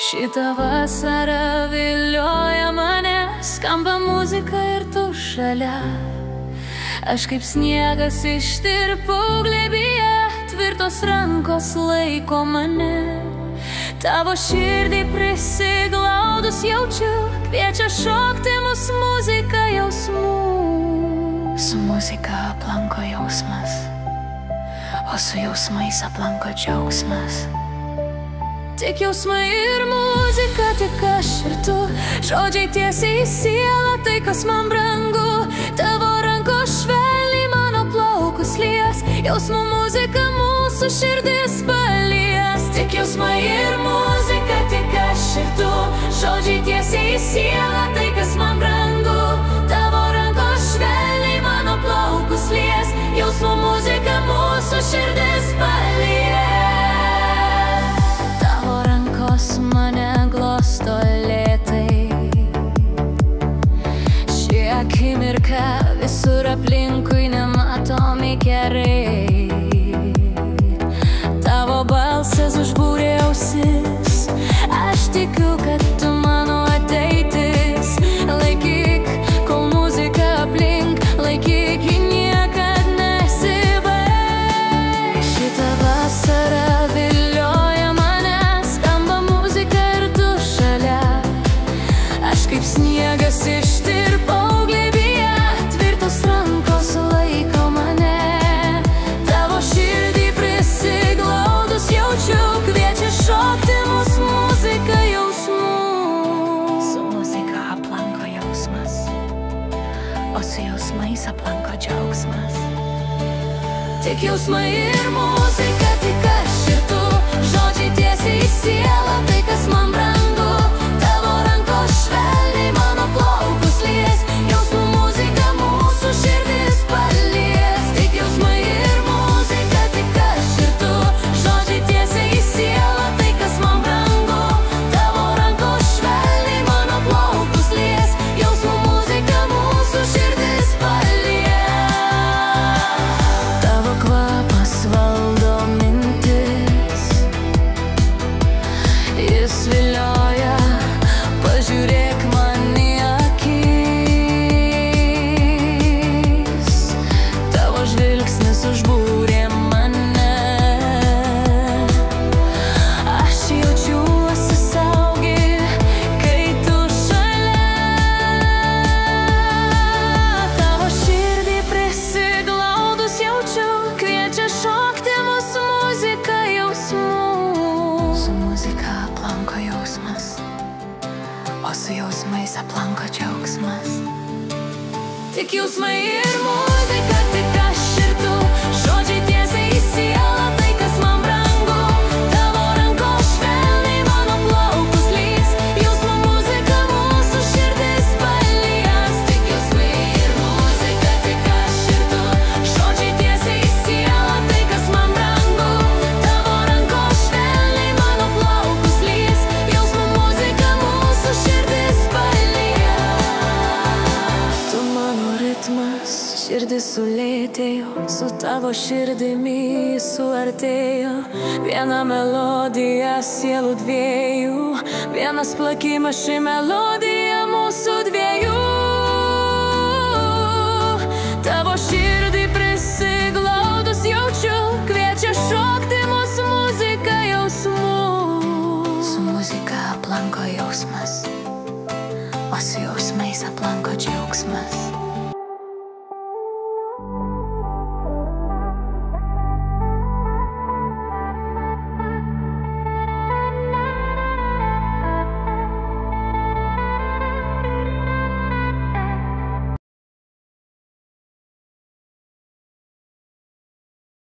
Šitą vasarą vilioja mane, skamba muzika ir tu šalia. Aš kaip sniegas ištirpau glėbyje, tvirtos rankos laiko mane. Tavo širdį prisiglaudus jaučiu, kviečia šokti mus muzika jausmų. Su muzika aplanko jausmas, o su jausmais aplanko džiaugsmas. Tik jausmai ir muzika, tik aš ir tu, žodžiai tiesiai į sielą, tai kas man brangu. Tavo rankos švelniai mano plaukus lies, jausmų muzika mūsų širdis palies. Tik jausmai ir muzika, tik aš ir tu, žodžiai tiesiai į sielą, tai kas man brangu. Tavo rankos švelniai mano plaukus lies, jausmų muzika mūsų širdis palies. Mane glosto lėtai, ši akimirka visur aplinkui nematomi kerai. Tavo balsas užbūrė ausis, aš tikiu, kad tu mano ateitis. Laikyk, kol muzika aplink, laikyk, ji niekad nesibaigs. Šitą vasarą kaip sniegas ištirpau glėbyje, tvirtos rankos laiko mane. Tavo širdį prisiglaudus jaučiu, kviečia šokti mus muzika jausmų. Su muzika aplanko jausmas, o su jausmais aplanko džiaugsmas. Tik jausmai ir muzika, tik aš ir tu, žodžiai tiesiai į sielą, tai kas man brangu. Tavo rankos švelniai mano plaukus lies, jausmų muzika mūsų širdis palies. Tik jausmai ir muzika, tik aš ir tu, žodžiai tiesiai į sielą, tai kas man brangu. Tavo rankos švelniai mano plaukus lies, jausmų muzika mūsų širdis palies. Tavo kvapas valdo mintis, jis vilioja. Pažiūrėk man į akis, tavo žvilgsnis užbūrė mane. Aš jaučiuosi saugi, kai tu šalia. Tavo širdį prisiglaudus jaučiu, kviečia šokti mūsų muzika jausmų. Su muzika aplanko jausmas, o su jausmais aplanko džiaugsmas. Tik jausmai ir muzika, tik aš ir tu, žodžiai tiesiai į sielą, tai kas man brangu. Tavo rankos švelniai mano plaukus lies, jausmų muzika mūsų širdis palies. Tik jausmai ir muzika, tik aš ir tu, žodžiai tiesiai į sielą, tai kas man brangu. Tavo rankos švelniai mano plaukus lies, jausmų muzika mūsų širdis palies. Tu mano ritmas, širdis sulėtėjo, su tavo širdimi suartėjo. Viena melodija sielų dviejų, vienas plakimas, ši melodija mūsų dviejų. Tavo širdį prisiglaudus jaučiu, kviečia šokti mūsų muzika jausmų. Su muzika aplanko jausmas, o su jausmais aplanko džiaugsmas.